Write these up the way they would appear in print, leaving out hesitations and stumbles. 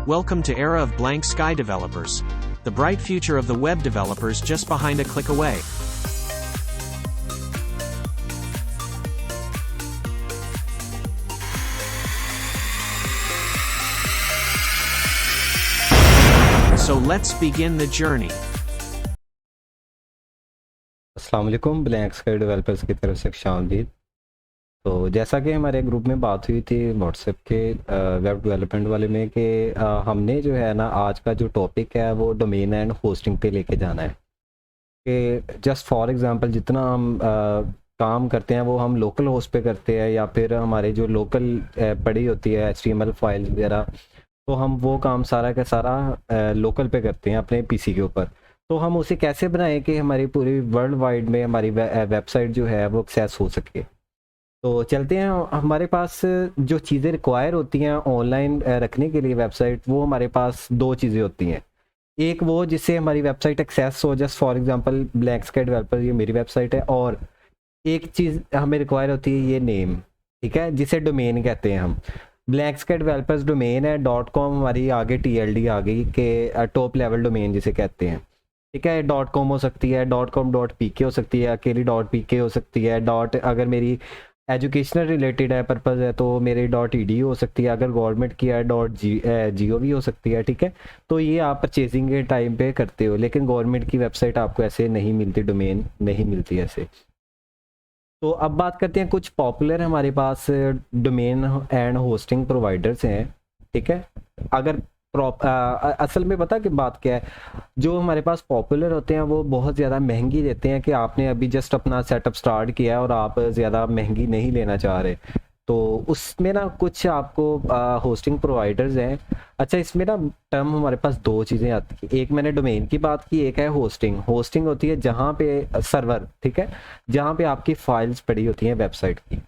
Welcome to Era of Blank Sky Developers. The bright future of the web developers just behind a click away. So let's begin the journey. अस्सलाम वालेकुम, blank sky developers की तरफ से खुशामदीद। तो जैसा कि हमारे ग्रुप में बात हुई थी व्हाट्सएप के वेब डेवलपमेंट वाले में कि हमने जो है ना आज का जो टॉपिक है वो डोमेन एंड होस्टिंग पे लेके जाना है। कि जस्ट फॉर एग्जांपल जितना हम काम करते हैं वो हम लोकल होस्ट पे करते हैं या फिर हमारे जो लोकल पड़ी होती है HTML फाइल्स वगैरह, तो हम वो काम सारा का सारा लोकल पे करते हैं अपने पीसी के ऊपर। तो हम उसे कैसे बनाएं कि हमारी पूरी वर्ल्ड वाइड में हमारी वेबसाइट जो है वो एक्सेस हो सके। तो चलते हैं, हमारे पास जो चीज़ें रिक्वायर होती हैं ऑनलाइन रखने के लिए वेबसाइट, वो हमारे पास दो चीज़ें होती हैं। एक वो जिससे हमारी वेबसाइट एक्सेस हो, just for example blank sky developer ये मेरी वेबसाइट है, और एक चीज़ हमें रिक्वायर होती है ये नेम, ठीक है, जिसे डोमेन कहते हैं हम। ब्लैंक स्काई डेवलपर्स डोमेन है, .com हमारी आगे TLD आ गई कि टॉप लेवल डोमेन जिसे कहते हैं, ठीक है। .com हो सकती है, .com .pk हो सकती है, अकेली .pk हो सकती है, अगर मेरी एजुकेशनल रिलेटेड है पर्पज़ है तो मेरे .edu हो सकती है, अगर गवर्नमेंट की है .gov हो सकती है, ठीक है। तो ये आप परचेजिंग के टाइम पे करते हो, लेकिन गवर्नमेंट की वेबसाइट आपको ऐसे नहीं मिलती, डोमेन नहीं मिलती ऐसे। तो अब बात करते हैं, कुछ पॉपुलर हमारे पास डोमेन एंड होस्टिंग प्रोवाइडर्स हैं, ठीक है। अगर असल में पता कि बात क्या है, जो हमारे पास पॉपुलर होते हैं वो बहुत ज़्यादा महंगी देते हैं कि आपने अभी जस्ट अपना सेटअप स्टार्ट किया है और आप ज़्यादा महंगी नहीं लेना चाह रहे, तो उसमें ना कुछ आपको होस्टिंग प्रोवाइडर्स हैं। अच्छा, इसमें ना टर्म हमारे पास दो चीज़ें आती हैं, एक मैंने डोमेन की बात की, एक है होस्टिंग। होस्टिंग होती है जहाँ पे सर्वर, ठीक है, जहाँ पे आपकी फाइल्स पड़ी होती हैं वेबसाइट की।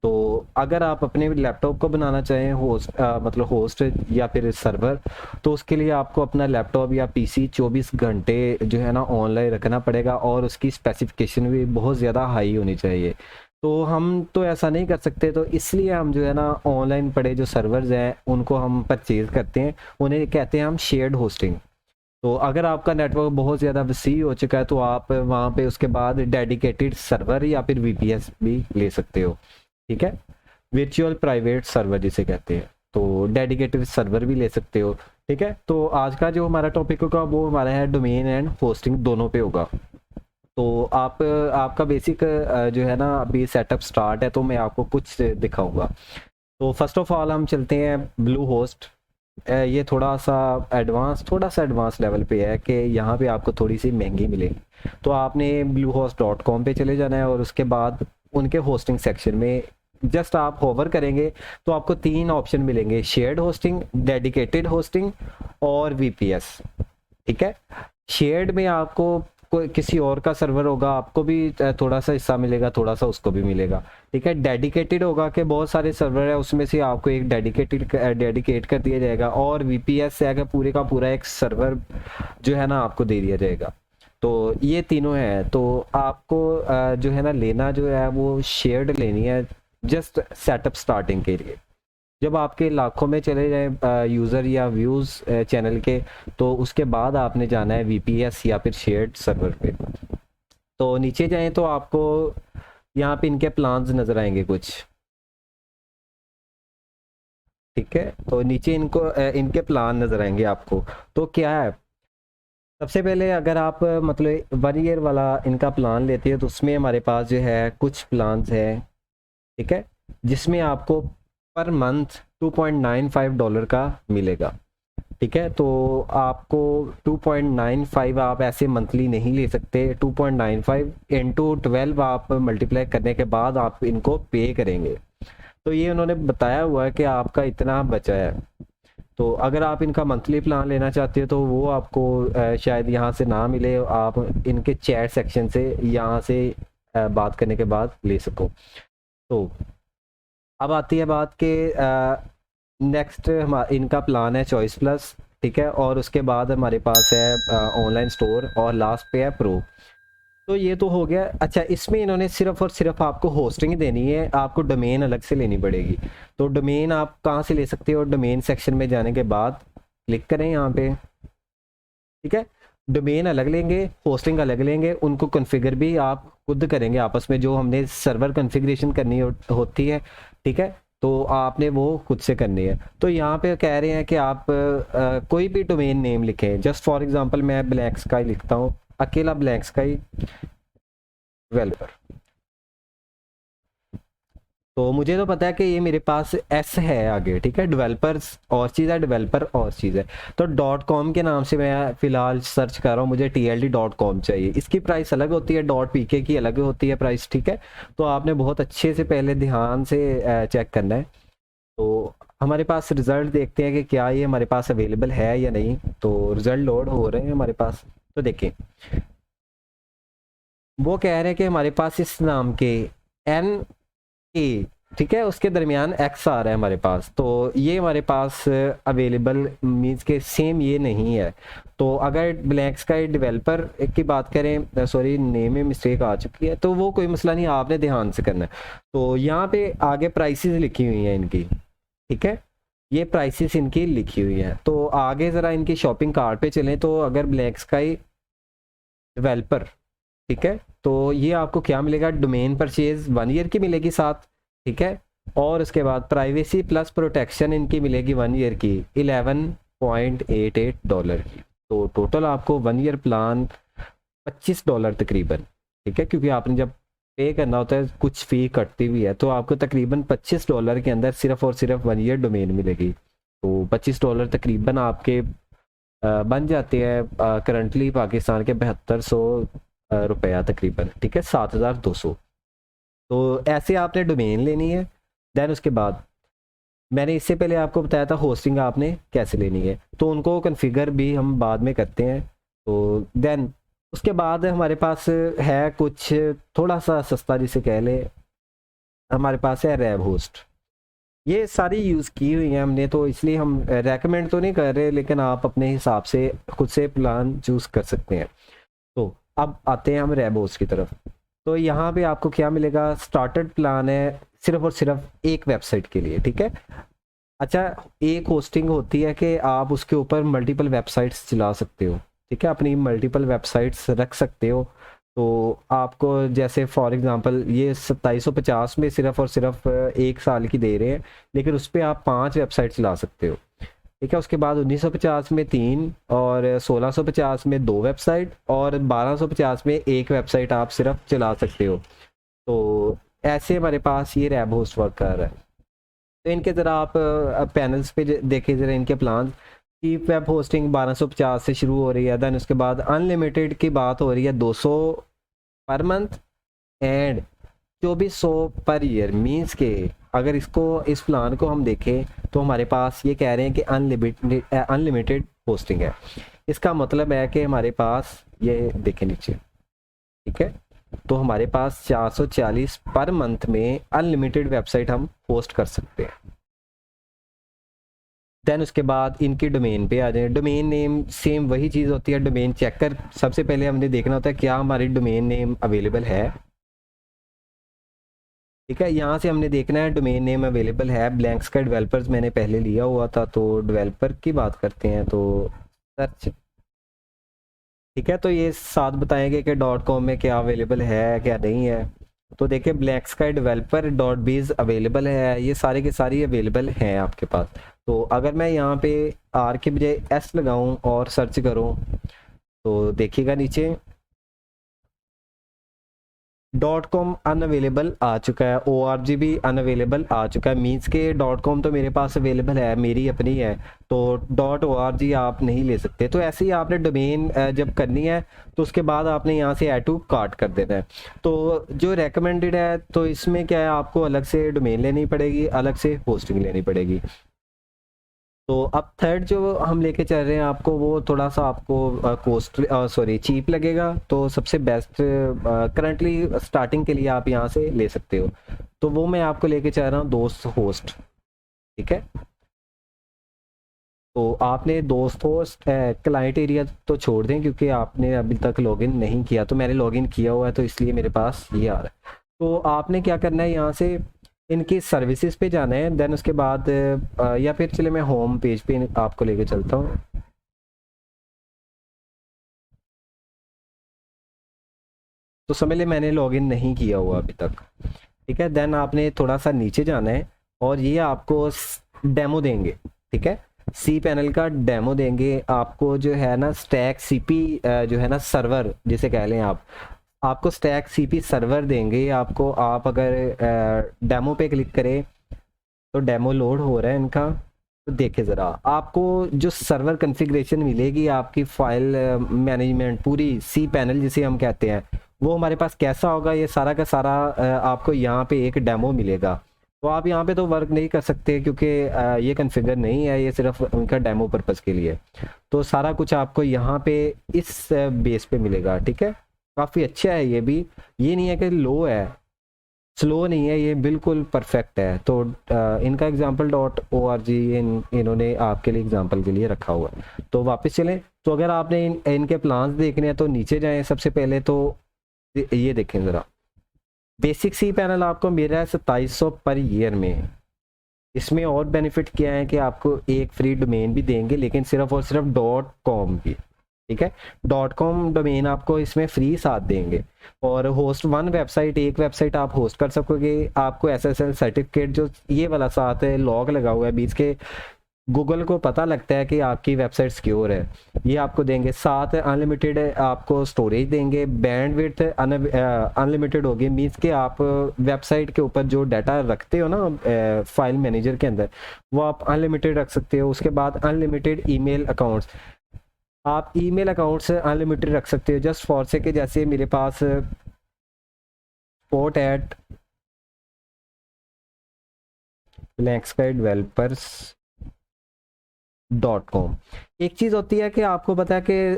तो अगर आप अपने लैपटॉप को बनाना चाहें होस्ट मतलब होस्ट या फिर सर्वर, तो उसके लिए आपको अपना लैपटॉप या पीसी 24 घंटे जो है ना ऑनलाइन रखना पड़ेगा, और उसकी स्पेसिफिकेशन भी बहुत ज़्यादा हाई होनी चाहिए। तो हम तो ऐसा नहीं कर सकते, तो इसलिए हम जो है ना ऑनलाइन पड़े जो सर्वर्स हैं उनको हम परचेज करते हैं, उन्हें कहते हैं हम शेयर्ड होस्टिंग। तो अगर आपका नेटवर्क बहुत ज़्यादा वसी हो चुका है तो आप वहाँ पे उसके बाद डेडिकेटेड सर्वर या फिर VPS भी ले सकते हो, ठीक है, वर्चुअल प्राइवेट सर्वर जिसे कहते हैं। तो डेडिकेटेड सर्वर भी ले सकते हो, ठीक है। तो आज का जो हमारा टॉपिक होगा वो हमारा है डोमेन एंड होस्टिंग, दोनों पे होगा। तो आपका बेसिक जो है ना अभी सेटअप स्टार्ट है, तो मैं आपको कुछ दिखाऊंगा। तो फर्स्ट ऑफ ऑल हम चलते हैं ब्लू होस्ट। ये थोड़ा सा एडवांस लेवल पे है कि यहाँ पे आपको थोड़ी सी महंगी मिलेगी। तो आपने bluehost.com पे चले जाना है, और उसके बाद उनके होस्टिंग सेक्शन में जस्ट आप होवर करेंगे तो आपको तीन ऑप्शन मिलेंगे, शेयर्ड होस्टिंग, डेडिकेटेड होस्टिंग और VPS, ठीक है। शेयर्ड में आपको कोई किसी और का सर्वर होगा, आपको भी थोड़ा सा हिस्सा मिलेगा, थोड़ा सा उसको भी मिलेगा, ठीक है। डेडिकेटेड होगा कि बहुत सारे सर्वर है, उसमें से आपको एक डेडिकेट कर दिया जाएगा, और VPS है कि पूरे का पूरा एक सर्वर जो है ना आपको दे दिया जाएगा। तो ये तीनों है। तो आपको जो है ना लेना जो है वो शेयर्ड लेनी है, जस्ट सेटअप स्टार्टिंग के लिए। जब आपके लाखों में चले जाए यूज़र या व्यूज़ चैनल के, तो उसके बाद आपने जाना है VPS या फिर शेयर्ड सर्वर पे। तो नीचे जाएं तो आपको यहाँ पे इनके प्लान्स नज़र आएंगे कुछ, ठीक है। तो नीचे इनके प्लान नज़र आएंगे आपको। तो क्या है, सबसे पहले अगर आप मतलब 1 ईयर वाला इनका प्लान लेते हो तो उसमें हमारे पास जो है कुछ प्लान्स हैं, ठीक है, जिसमें आपको पर मंथ $2.95 का मिलेगा, ठीक है। तो आपको 2.95 आप ऐसे मंथली नहीं ले सकते, 2.95 इंटू 12 आप मल्टीप्लाई करने के बाद आप इनको पे करेंगे। तो ये उन्होंने बताया हुआ है कि आपका इतना बचा है। तो अगर आप इनका मंथली प्लान लेना चाहते हो तो वो आपको शायद यहाँ से ना मिले, आप इनके चैट सेक्शन से यहाँ से बात करने के बाद ले सको। तो अब आती है बात के नेक्स्ट इनका प्लान है चॉइस प्लस, ठीक है, और उसके बाद हमारे पास है ऑनलाइन स्टोर, और लास्ट पे है प्रो। तो ये तो हो गया। अच्छा, इसमें इन्होंने सिर्फ और सिर्फ आपको होस्टिंग देनी है, आपको डोमेन अलग से लेनी पड़ेगी। तो डोमेन आप कहाँ से ले सकते हो, डोमेन सेक्शन में जाने के बाद क्लिक करें यहाँ पे, ठीक है। डोमेन अलग लेंगे, होस्टिंग अलग लेंगे, उनको कॉन्फ़िगर भी आप खुद करेंगे आपस में, जो हमने सर्वर कॉन्फ़िगरेशन करनी होती है, ठीक है, तो आपने वो खुद से करनी है। तो यहाँ पे कह रहे हैं कि आप कोई भी डोमेन नेम लिखें। जस्ट फॉर एग्जांपल मैं ब्लैक स्काई लिखता हूँ, अकेला ब्लैक स्काई डेवलपर। तो मुझे तो पता है कि ये मेरे पास एस है आगे, ठीक है, डेवलपर्स और चीज़ है, डेवलपर और चीज़ है। तो .com के नाम से मैं फ़िलहाल सर्च कर रहा हूँ, मुझे tld.com चाहिए। इसकी प्राइस अलग होती है, .pk की अलग होती है प्राइस, ठीक है। तो आपने बहुत अच्छे से पहले ध्यान से चेक करना है। तो हमारे पास रिज़ल्ट देखते हैं कि क्या ये हमारे पास अवेलेबल है या नहीं। तो रिज़ल्ट लोड हो रहे हैं हमारे पास। तो देखें, वो कह रहे हैं कि हमारे पास इस नाम के एन ए, ठीक है, उसके दरमियान एक्स आ रहा है हमारे पास। तो ये हमारे पास अवेलेबल मीन्स के सेम ये नहीं है। तो अगर ब्लैक स्काई डेवलपर की बात करें, सॉरी नेम में मिस्टेक आ चुकी है, तो वो कोई मसला नहीं, आपने ध्यान से करना है। तो यहाँ पे आगे प्राइसेस लिखी हुई हैं इनकी, ठीक है, ये प्राइसेस इनकी लिखी हुई हैं। तो आगे ज़रा इनकी शॉपिंग कार्ट पे चलें। तो अगर ब्लैक स्काई डेवलपर, ठीक है, तो ये आपको क्या मिलेगा, डोमेन परचेज 1 ईयर की मिलेगी साथ, ठीक है, और उसके बाद प्राइवेसी प्लस प्रोटेक्शन इनकी मिलेगी 1 ईयर की $11.88 की। तो टोटल आपको 1 ईयर प्लान $25 तकरीबन, ठीक है, क्योंकि आपने जब पे करना होता है कुछ फ़ी कटती हुई है, तो आपको तकरीबन $25 के अंदर सिर्फ और सिर्फ 1 ईयर डोमेन मिलेगी। तो $25 तकरीबन आपके बन जाते हैं करंटली पाकिस्तान के 7200 रुपया तकरीबन, ठीक है, 7200। तो ऐसे आपने डोमेन लेनी है। देन उसके बाद मैंने इससे पहले आपको बताया था होस्टिंग आपने कैसे लेनी है, तो उनको कॉन्फ़िगर भी हम बाद में करते हैं। तो देन उसके बाद हमारे पास है कुछ थोड़ा सा सस्ता, जिसे कह ले, हमारे पास है रैब होस्ट। ये सारी यूज़ की हुई हैं हमने, तो इसलिए हम रेकमेंड तो नहीं कर रहे, लेकिन आप अपने हिसाब से खुद से प्लान चूज़ कर सकते हैं। तो अब आते हैं हम रैब होस्ट की तरफ। तो यहाँ पे आपको क्या मिलेगा, स्टार्टर प्लान है सिर्फ और सिर्फ एक वेबसाइट के लिए, ठीक है। अच्छा, एक होस्टिंग होती है कि आप उसके ऊपर मल्टीपल वेबसाइट्स चला सकते हो, ठीक है, अपनी मल्टीपल वेबसाइट्स रख सकते हो। तो आपको जैसे फॉर एग्जांपल ये 2750 में सिर्फ और सिर्फ 1 साल की दे रहे हैं, लेकिन उस पर आप 5 वेबसाइट चला सकते हो, ठीक है। उसके बाद 1950 में 3, और 1650 में 2 वेबसाइट, और 1250 में 1 वेबसाइट आप सिर्फ चला सकते हो। तो ऐसे हमारे पास ये रैब होस्ट वर्क कर रहा है। तो इनके ज़रा आप पैनल्स पे देखें ज़रा इनके प्लान की। वेब होस्टिंग 1250 से शुरू हो रही है, देन उसके बाद अनलिमिटेड की बात हो रही है 200 per month and 2400 per year. Means के अगर इस प्लान को हम देखें तो हमारे पास ये कह रहे हैं कि अनलिमिटेड होस्टिंग है। इसका मतलब है कि हमारे पास ये देखें नीचे, ठीक है, तो हमारे पास 440 पर मंथ में अनलिमिटेड वेबसाइट हम होस्ट कर सकते हैं। देन उसके बाद इनकी डोमेन पे आ जाए। डोमेन नेम सेम वही चीज़ होती है, डोमेन चेक कर सबसे पहले हमने देखना होता है क्या हमारी डोमेन नेम अवेलेबल है, ठीक है। यहाँ से हमने देखना है डोमेन नेम अवेलेबल है। ब्लैंक स्काई डेवलपर्स मैंने पहले लिया हुआ था, तो डेवलपर की बात करते हैं तो सर्च, ठीक है। तो ये साथ बताएंगे कि .com में क्या अवेलेबल है क्या नहीं है। तो देखिए black sky developer .biz available है, ये सारे के सारी अवेलेबल हैं आपके पास। तो अगर मैं यहाँ पे आर के बजाय एस लगाऊं और सर्च करूं तो देखिएगा नीचे .com अनअवेलेबल आ चुका है, org भी अनअवेलेबल आ चुका है। मीन्स के .com तो मेरे पास अवेलेबल है, मेरी अपनी है, तो .org आप नहीं ले सकते। तो ऐसे ही आपने डोमेन जब करनी है तो उसके बाद आपने यहाँ से ऐड टू कार्ट कर देना है। तो जो रेकमेंडेड है, तो इसमें क्या है, आपको अलग से डोमेन लेनी पड़ेगी, अलग से होस्टिंग लेनी पड़ेगी। तो अब थर्ड जो हम लेके चल रहे हैं आपको, वो थोड़ा सा आपको चीप लगेगा। तो सबसे बेस्ट करंटली स्टार्टिंग के लिए आप यहाँ से ले सकते हो। तो वो मैं आपको लेके चल रहा हूँ दोस्त होस्ट, ठीक है। तो आपने दोस्त होस्ट क्लाइंट एरिया तो छोड़ दें, क्योंकि आपने अभी तक लॉगिन नहीं किया। तो मैंने लॉगिन किया हुआ है, तो इसलिए मेरे पास ये आ रहा है। तो आपने क्या करना है, यहाँ से इनकी सर्विसेज पे जाना है, देन उसके बाद या फिर चले मैं होम पेज पे आपको लेके चलता हूँ। तो समझ ले मैंने लॉगिन नहीं किया हुआ अभी तक, ठीक है। देन आपने थोड़ा सा नीचे जाना है और ये आपको डेमो देंगे, ठीक है। सी पैनल का डेमो देंगे आपको, जो है ना स्टैक सीपी जो है ना सर्वर जिसे कह लें आप, आपको स्टैक सीपी सर्वर देंगे आपको। आप अगर डेमो पे क्लिक करें तो डेमो लोड हो रहा है इनका, तो देखे ज़रा आपको जो सर्वर कॉन्फ़िगरेशन मिलेगी आपकी फाइल मैनेजमेंट पूरी सी पैनल जिसे हम कहते हैं, वो हमारे पास कैसा होगा, ये सारा का सारा आपको यहाँ पे एक डेमो मिलेगा। तो आप यहाँ पे तो वर्क नहीं कर सकते क्योंकि ये कॉन्फ़िगर नहीं है, ये सिर्फ उनका डेमो पर्पज़ के लिए। तो सारा कुछ आपको यहाँ पे इस बेस पे मिलेगा, ठीक है। काफ़ी अच्छा है ये भी, ये नहीं है कि लो है, स्लो नहीं है, ये बिल्कुल परफेक्ट है। तो इनका example.org इन्होंने आपके लिए एग्जांपल के लिए रखा हुआ है। तो वापस चलें, तो अगर आपने इनके प्लान्स देखने हैं तो नीचे जाएं सबसे पहले, तो ये देखें ज़रा, बेसिक सी पैनल आपको मिल रहा है 2700 पर ईयर में। इसमें और बेनिफिट क्या है कि आपको एक फ्री डोमेन भी देंगे, लेकिन सिर्फ और सिर्फ .com की, ठीक है। .com डोमेन आपको इसमें फ्री साथ देंगे, और होस्ट वन वेबसाइट, एक वेबसाइट आप होस्ट कर सकोगे। आपको SSL सर्टिफिकेट जो ये वाला साथ है, लॉग लगा हुआ है बीच के, गूगल को पता लगता है कि आपकी वेबसाइट सिक्योर है, ये आपको देंगे। साथ अनलिमिटेड आपको स्टोरेज देंगे, बैंडविड्थ अनलिमिटेड होगी, मीन्स कि आप वेबसाइट के ऊपर जो डाटा रखते हो ना फाइल मैनेजर के अंदर, वो आप अनलिमिटेड रख सकते हो। उसके बाद अनलिमिटेड ईमेल अकाउंट्स, आप ईमेल अकाउंट्स अनलिमिटेड रख सकते हो। जस्ट फॉर से कि जैसे मेरे पास support at blankskydevelopers.com। एक चीज़ होती है कि आपको पता है कि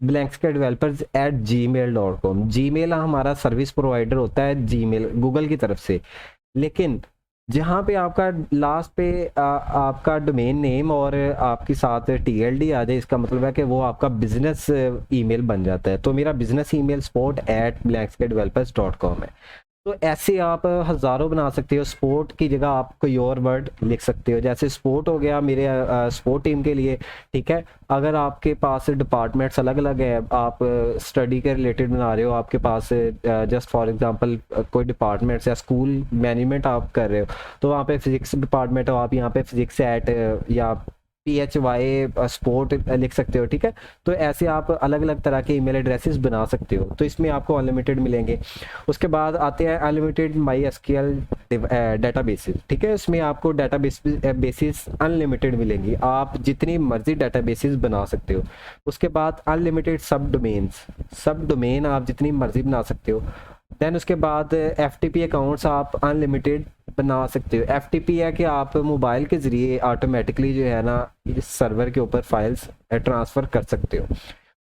blankskydevelopers@gmail.com, जीमेल हमारा सर्विस प्रोवाइडर होता है, जीमेल गूगल की तरफ से। लेकिन जहाँ पे आपका लास्ट पे आपका डोमेन नेम और आपके साथ TLD आ जाए, इसका मतलब है कि वो आपका बिजनेस ईमेल बन जाता है। तो मेरा बिजनेस ईमेल support@blankskydevelopers.com है। तो ऐसे आप हज़ारों बना सकते हो। स्पोर्ट की जगह आप कोई और वर्ड लिख सकते हो, जैसे स्पोर्ट हो गया मेरे स्पोर्ट टीम के लिए, ठीक है। अगर आपके पास डिपार्टमेंट्स अलग अलग है, आप स्टडी के रिलेटेड बना रहे हो, आपके पास जस्ट फॉर एग्जांपल कोई डिपार्टमेंट्स या स्कूल मैनेजमेंट आप कर रहे हो, तो वहाँ पे फिजिक्स डिपार्टमेंट हो, आप यहाँ पे फिजिक्स एट या PHY स्पोर्ट लिख सकते हो, ठीक है। तो ऐसे आप अलग अलग तरह के ईमेल एड्रेसेस बना सकते हो, तो इसमें आपको अनलिमिटेड मिलेंगे। उसके बाद आते हैं अनलिमिटेड MySQL डेटाबेसेस, ठीक है। इसमें आपको बेसिस अनलिमिटेड मिलेंगी, आप जितनी मर्जी डेटाबेसेस बना सकते हो। उसके बाद अनलिमिटेड सब डोमेन आप जितनी मर्जी बना सकते हो। देन उसके बाद FTP अकाउंट्स आप अनलिमिटेड बना सकते हो। FTP है कि आप मोबाइल के ज़रिए ऑटोमेटिकली जो है ना इस सर्वर के ऊपर फाइल्स ट्रांसफ़र कर सकते हो।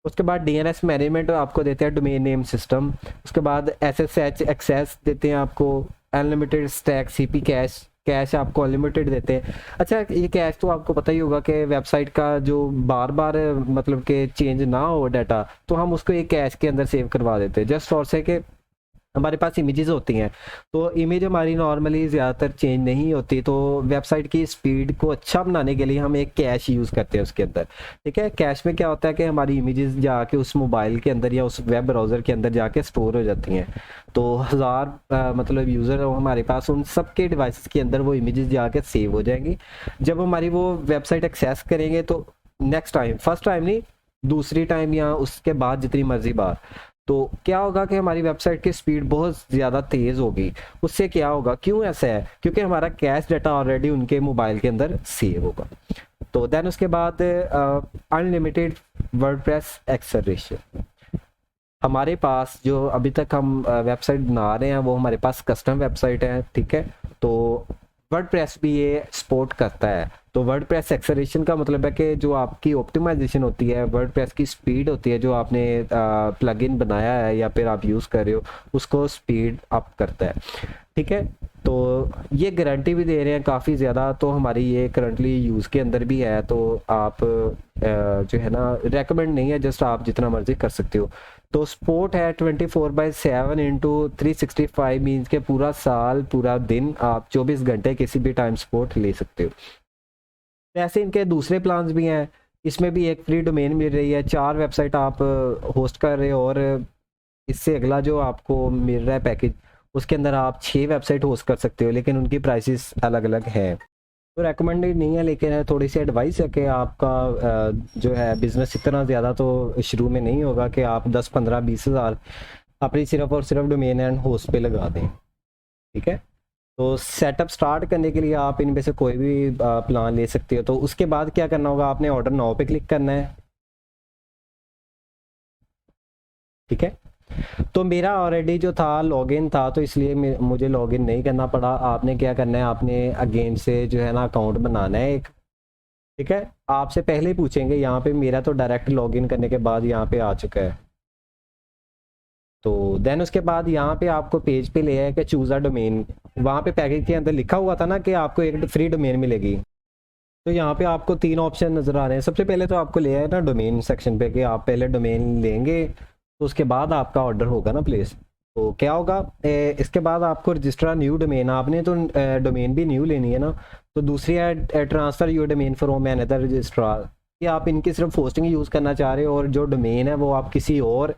उसके बाद DNS मैनेजमेंट आपको देते हैं, डोमेन नेम सिस्टम। उसके बाद SSH एक्सेस देते हैं आपको, अनलिमिटेड स्टैक CP कैश आपको अनलिमिटेड देते हैं। अच्छा, ये कैश तो आपको पता ही होगा कि वेबसाइट का जो बार बार मतलब कि चेंज ना हो डाटा, तो हम उसको एक कैश के अंदर सेव करवा देते हैं। जस्ट फॉर से कि हमारे पास इमेजेस होती हैं, तो इमेज हमारी नॉर्मली ज़्यादातर चेंज नहीं होती, तो वेबसाइट की स्पीड को अच्छा बनाने के लिए हम एक कैश यूज़ करते हैं उसके अंदर, ठीक है। कैश में क्या होता है कि हमारी इमेजेस जाके उस मोबाइल के अंदर या उस वेब ब्राउज़र के अंदर जाके स्टोर हो जाती हैं। तो हज़ार मतलब यूज़र हो हमारे पास, उन सब के डिवाइसेस के अंदर वो इमेजेस जाके सेव हो जाएंगी। जब हमारी वो वेबसाइट एक्सेस करेंगे तो नेक्स्ट टाइम, फर्स्ट टाइम नहीं, दूसरी टाइम या उसके बाद जितनी मर्जी बार, तो क्या होगा कि हमारी वेबसाइट की स्पीड बहुत ज़्यादा तेज़ होगी। उससे क्या होगा, क्यों ऐसा है, क्योंकि हमारा कैश डाटा ऑलरेडी उनके मोबाइल के अंदर सेव होगा। तो देन उसके बाद अनलिमिटेड वर्डप्रेस एक्सेलरेशन, हमारे पास जो अभी तक हम वेबसाइट बना रहे हैं वो हमारे पास कस्टम वेबसाइट है, ठीक है। तो वर्डप्रेस भी ये सपोर्ट करता है। तो वर्डप्रेस एक्सेलरेशन का मतलब है कि जो आपकी ऑप्टिमाइजेशन होती है, वर्डप्रेस की स्पीड होती है, जो आपने प्लगइन बनाया है या फिर आप यूज़ कर रहे हो, उसको स्पीड अप करता है, ठीक है। तो ये गारंटी भी दे रहे हैं काफ़ी ज़्यादा, तो हमारी ये करंटली यूज़ के अंदर भी है। तो आप जो है ना रेकमेंड नहीं है, जस्ट आप जितना मर्जी कर सकते हो। तो सपोर्ट है 24/7 इंटू 365, मीन्स के पूरा साल पूरा दिन आप 24 घंटे किसी भी टाइम सपोर्ट ले सकते हो। ऐसे इनके दूसरे प्लान्स भी हैं, इसमें भी एक फ्री डोमेन मिल रही है, 4 वेबसाइट आप होस्ट कर रहे हो, और इससे अगला जो आपको मिल रहा है पैकेज उसके अंदर आप 6 वेबसाइट होस्ट कर सकते हो, लेकिन उनकी प्राइसेस अलग अलग है। तो रेकमेंडेड नहीं है, लेकिन है थोड़ी सी एडवाइस है कि आपका जो है बिज़नेस इतना ज़्यादा तो शुरू में नहीं होगा कि आप 10-15-20 हज़ार अपनी सिर्फ और सिर्फ डोमेन एंड होस्ट पे लगा दें। ठीक है, तो सेटअप स्टार्ट करने के लिए आप इनमें से कोई भी प्लान ले सकते हो। तो उसके बाद क्या करना होगा, आपने ऑर्डर नाउ पे क्लिक करना है। ठीक है, तो मेरा ऑलरेडी जो था लॉगिन था, तो इसलिए मुझे लॉगिन नहीं करना पड़ा। आपने क्या करना है, आपने अगेन से जो है ना अकाउंट बनाना है एक। ठीक है, आपसे पहले ही पूछेंगे, यहाँ पे मेरा तो डायरेक्ट लॉगिन करने के बाद यहाँ पे आ चुका है। तो देन उसके बाद यहाँ पे आपको पेज पे ले आया कि चूज़ अ डोमेन, वहाँ पे पैकेज के अंदर लिखा हुआ था ना कि आपको एक फ्री डोमेन मिलेगी। तो यहाँ पे आपको 3 ऑप्शन नज़र आ रहे हैं। सबसे पहले तो आपको ले आया ना डोमेन सेक्शन पे कि आप पहले डोमेन लेंगे, तो उसके बाद आपका ऑर्डर होगा ना प्लेस। तो क्या होगा, इसके बाद आपको रजिस्टर न्यू डोमेन, आपने तो डोमेन भी न्यू लेनी है ना। तो दूसरी है transfer your domain from another registrar, कि आप इनकी सिर्फ होस्टिंग यूज़ करना चाह रहे हो और जो डोमेन है वो आप किसी और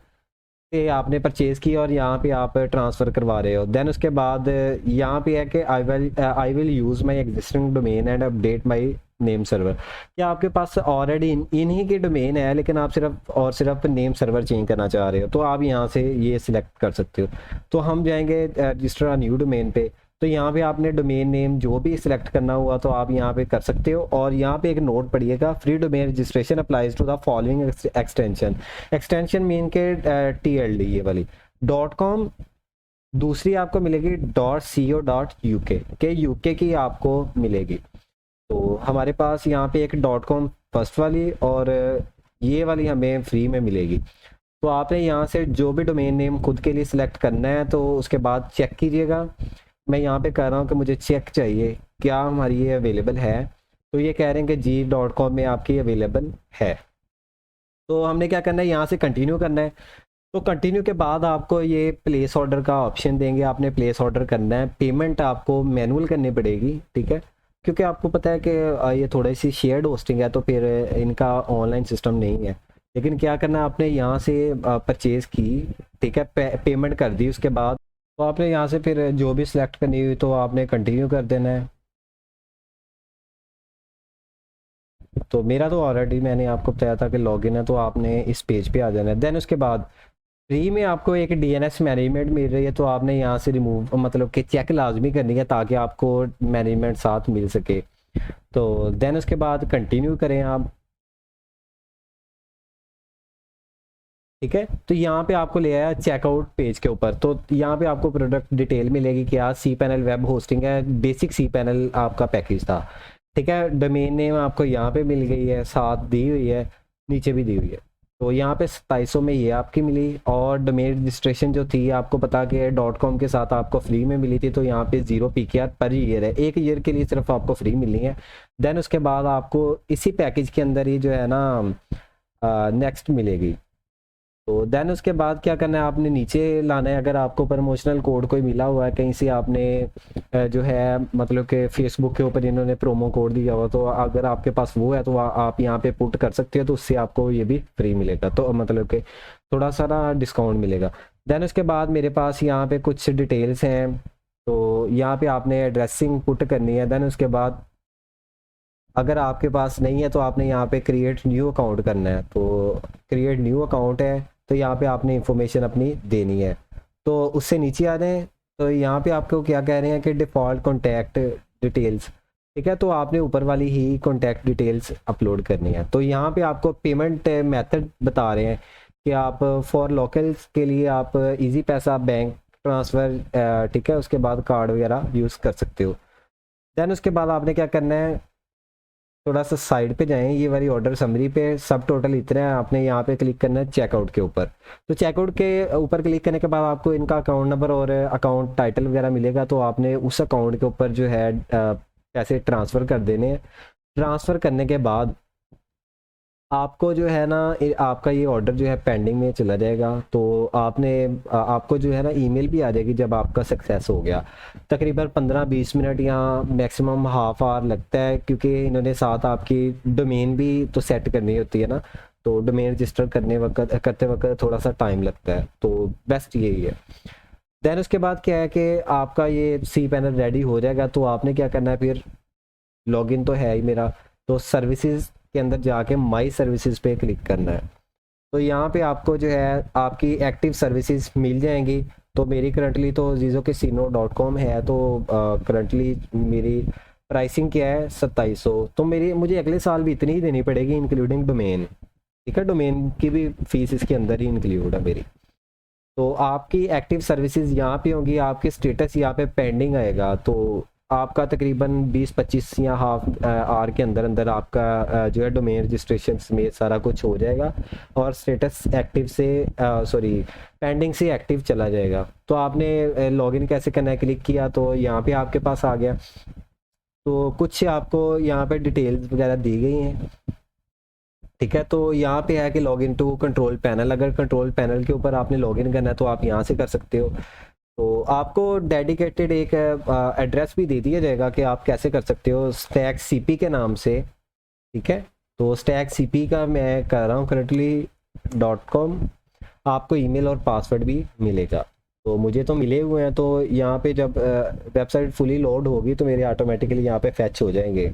से आपने परचेज़ की और यहाँ पे आप ट्रांसफ़र करवा रहे हो। देन उसके बाद यहाँ पे है कि I will use my existing domain and update my name server, क्या आपके पास ऑलरेडी इन्हीं की डोमेन है, लेकिन आप सिर्फ और सिर्फ नेम सर्वर चेंज करना चाह रहे हो, तो आप यहाँ से ये सिलेक्ट कर सकते हो। तो हम जाएंगे रजिस्टर न्यू डोमेन पे। तो यहाँ पे आपने डोमेन नेम जो भी सिलेक्ट करना हुआ तो आप यहाँ पे कर सकते हो। और यहाँ पे एक नोट पढ़िएगा, free domain registration applies to the following extension. Extension mean के TLD ये वाली .com, दूसरी आपको मिलेगी .co.uk के यूके की आपको मिलेगी। तो हमारे पास यहाँ पे एक .com फर्स्ट वाली और ये वाली हमें फ्री में मिलेगी। तो आपने यहाँ से जो भी डोमेन नेम खुद के लिए सिलेक्ट करना है, तो उसके बाद चेक कीजिएगा। मैं यहाँ पे कह रहा हूँ कि मुझे चेक चाहिए क्या हमारी ये अवेलेबल है, तो ये कह रहे हैं कि g.com में आपकी अवेलेबल है। तो हमने क्या करना है, यहाँ से कंटिन्यू करना है। तो कंटिन्यू के बाद आपको ये प्लेस ऑर्डर का ऑप्शन देंगे, आपने प्लेस ऑर्डर करना है। पेमेंट आपको मैनुअल करनी पड़ेगी, ठीक है, क्योंकि आपको पता है कि ये थोड़ी सी शेयर्ड होस्टिंग है, तो फिर इनका ऑनलाइन सिस्टम नहीं है। लेकिन क्या करना है, आपने यहाँ से परचेज़ की, ठीक है, पेमेंट कर दी, उसके बाद तो आपने यहाँ से फिर जो भी सिलेक्ट करनी हुई तो आपने कंटिन्यू कर देना है। तो मेरा तो ऑलरेडी मैंने आपको बताया था कि लॉगिन है, तो आपने इस पेज पे आ जाना है। देन उसके बाद फ्री में आपको एक DNS मैनेजमेंट मिल रही है, तो आपने यहाँ से रिमूव मतलब कि चेक लाजमी करनी है ताकि आपको मैनेजमेंट साथ मिल सके। तो देन उसके बाद कंटिन्यू करें आप। ठीक है, तो यहाँ पे आपको ले आया चेकआउट पेज के ऊपर। तो यहाँ पे आपको प्रोडक्ट डिटेल मिलेगी कि आज cPanel वेब होस्टिंग है, बेसिक cPanel आपका पैकेज था। ठीक है, डोमेन नेम आपको यहाँ पे मिल गई है, साथ दी हुई है, नीचे भी दी हुई है। तो यहाँ पे 2700 में ये आपकी मिली। और डोमेन रजिस्ट्रेशन जो थी आपको पता कि .com के साथ आपको फ्री में मिली थी, तो यहाँ पे 0 PKR पर ईयर है, 1 ईयर के लिए सिर्फ आपको फ्री मिलनी है। देन उसके बाद आपको इसी पैकेज के अंदर ही जो है ना नेक्स्ट मिलेगी। तो देन उसके बाद क्या करना है, आपने नीचे लाना है। अगर आपको प्रमोशनल कोड कोई मिला हुआ है कहीं से, आपने जो है मतलब कि फेसबुक के ऊपर इन्होंने प्रोमो कोड दिया हुआ, तो अगर आपके पास वो है तो आप यहाँ पे पुट कर सकते हो, तो उससे आपको ये भी फ्री मिलेगा, तो मतलब कि थोड़ा सा डिस्काउंट मिलेगा। देन उसके बाद मेरे पास यहाँ पे कुछ डिटेल्स हैं, तो यहाँ पे आपने एड्रेसिंग पुट करनी है। देन उसके बाद अगर आपके पास नहीं है तो आपने यहाँ पे क्रिएट न्यू अकाउंट करना है। तो क्रिएट न्यू अकाउंट है, तो यहाँ पे आपने इंफॉर्मेशन अपनी देनी है। तो उससे नीचे आ रहे हैं, तो यहाँ पे आपको क्या कह रहे हैं कि डिफ़ॉल्ट कॉन्टैक्ट डिटेल्स, ठीक है, तो आपने ऊपर वाली ही कॉन्टैक्ट डिटेल्स अपलोड करनी है। तो यहाँ पे आपको पेमेंट मेथड बता रहे हैं कि आप फॉर लोकल्स के लिए आप इजी पैसा, बैंक ट्रांसफ़र, ठीक है, उसके बाद कार्ड वगैरह यूज़ कर सकते हो। देन उसके बाद आपने क्या करना है, थोड़ा सा साइड पे जाएं, ये वाली ऑर्डर समरी पे सब टोटल इतना है, आपने यहाँ पे क्लिक करना है चेकआउट के ऊपर। तो चेकआउट के ऊपर क्लिक करने के बाद आपको इनका अकाउंट नंबर और अकाउंट टाइटल वगैरह मिलेगा, तो आपने उस अकाउंट के ऊपर जो है पैसे ट्रांसफ़र कर देने हैं। ट्रांसफ़र करने के बाद आपको जो है ना आपका ये ऑर्डर जो है पेंडिंग में चला जाएगा, तो आपको जो है ना ईमेल भी आ जाएगी जब आपका सक्सेस हो गया। तकरीबन 15-20 मिनट या मैक्सिमम हाफ आवर लगता है, क्योंकि इन्होंने साथ आपकी डोमेन भी तो सेट करनी होती है ना, तो डोमेन रजिस्टर करते वक्त थोड़ा सा टाइम लगता है, तो बेस्ट यही है। देन उसके बाद क्या है कि आपका ये सी पैनल रेडी हो जाएगा, तो आपने क्या करना है फिर, लॉगिन तो है ही मेरा, तो सर्विसेज के अंदर जाके माई सर्विसेज पे क्लिक करना है। तो यहाँ पे आपको जो है आपकी एक्टिव सर्विसेज मिल जाएंगी। तो मेरी करंटली तो zizocasino.com है, तो करंटली मेरी प्राइसिंग क्या है 2700, तो मुझे अगले साल भी इतनी ही देनी पड़ेगी इंक्लूडिंग डोमेन। ठीक है, डोमेन की भी फीस इसके अंदर ही इंक्लूड है मेरी। तो आपकी एक्टिव सर्विसेज यहाँ पे होंगी, आपके स्टेटस यहाँ पे पेंडिंग आएगा, तो आपका तकरीबन 20-25 या हाफ आवर के अंदर अंदर आपका जो है डोमेन रजिस्ट्रेशन में सारा कुछ हो जाएगा, और स्टेटस एक्टिव से सॉरी पेंडिंग से एक्टिव चला जाएगा। तो आपने लॉगिन कैसे करना है, क्लिक किया तो यहाँ पे आपके पास आ गया। तो कुछ आपको यहाँ पे डिटेल्स वगैरह दी गई हैं। ठीक है, तो यहाँ पे है कि लॉगिन टू कंट्रोल पैनल, अगर कंट्रोल पैनल के ऊपर आपने लॉगिन करना है तो आप यहाँ से कर सकते हो। तो आपको डेडिकेटेड एक एड्रेस भी दे दिया जाएगा कि आप कैसे कर सकते हो, स्टैक सीपी के नाम से। ठीक है, तो स्टैक सीपी का मैं कर रहा हूँ करंटली .com। आपको ईमेल और पासवर्ड भी मिलेगा, तो मुझे तो मिले हुए हैं। तो यहाँ पे जब वेबसाइट फुली लोड होगी तो मेरे ऑटोमेटिकली यहाँ पे फैच हो जाएंगे।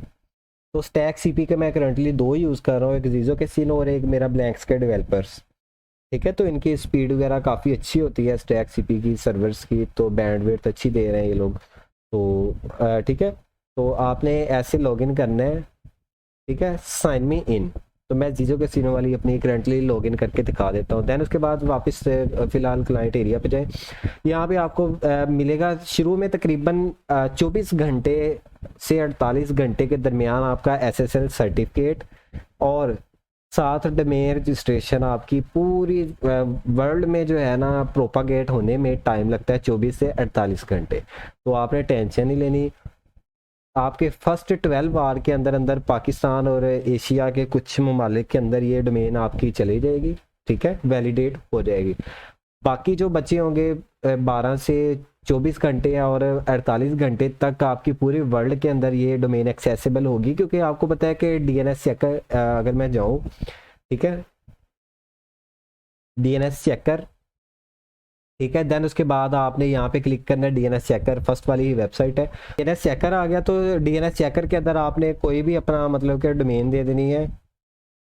तो स्टैक सीपी के मैं करंटली 2 यूज़ कर रहा हूँ, एक जीजो कैसीनो और एक मेरा ब्लैंक स्काई डेवलपर्स। ठीक है, तो इनकी स्पीड वगैरह काफ़ी अच्छी होती है स्टैक सीपी की सर्वर्स की, तो बैंडविड्थ अच्छी दे रहे हैं ये लोग। तो ठीक है, तो आपने ऐसे लॉगिन करना है। ठीक है, साइन मी इन, तो मैं जीजो कैसीनो वाली अपनी करंटली लॉगिन करके दिखा देता हूँ। देन उसके बाद वापस फिलहाल क्लाइंट एरिया पे जाए। यहाँ पे आपको मिलेगा शुरू में तकरीबन 24 घंटे से 48 घंटे के दरमियान आपका SSL सर्टिफिकेट, और साथ डोमेन रजिस्ट्रेशन आपकी पूरी वर्ल्ड में जो है ना प्रोपागेट होने में टाइम लगता है 24 से 48 घंटे। तो आपने टेंशन नहीं लेनी, आपके फर्स्ट 12 आवर के अंदर अंदर पाकिस्तान और एशिया के कुछ ममालिक के अंदर ये डोमेन आपकी चली जाएगी। ठीक है, वैलिडेट हो जाएगी। बाकी जो बचे होंगे 12 से 24 घंटे और 48 घंटे तक आपकी पूरी वर्ल्ड के अंदर ये डोमेन एक्सेसिबल होगी, क्योंकि आपको पता है कि DNS चेकर अगर मैं जाऊँ, ठीक है, DNS चेकर, ठीक है, देन उसके बाद आपने यहाँ पे क्लिक करना है DNS चेकर, फर्स्ट वाली वेबसाइट है। DNS चेकर आ गया, तो DNS चेकर के अंदर आपने कोई भी अपना मतलब कि डोमेन दे देनी है।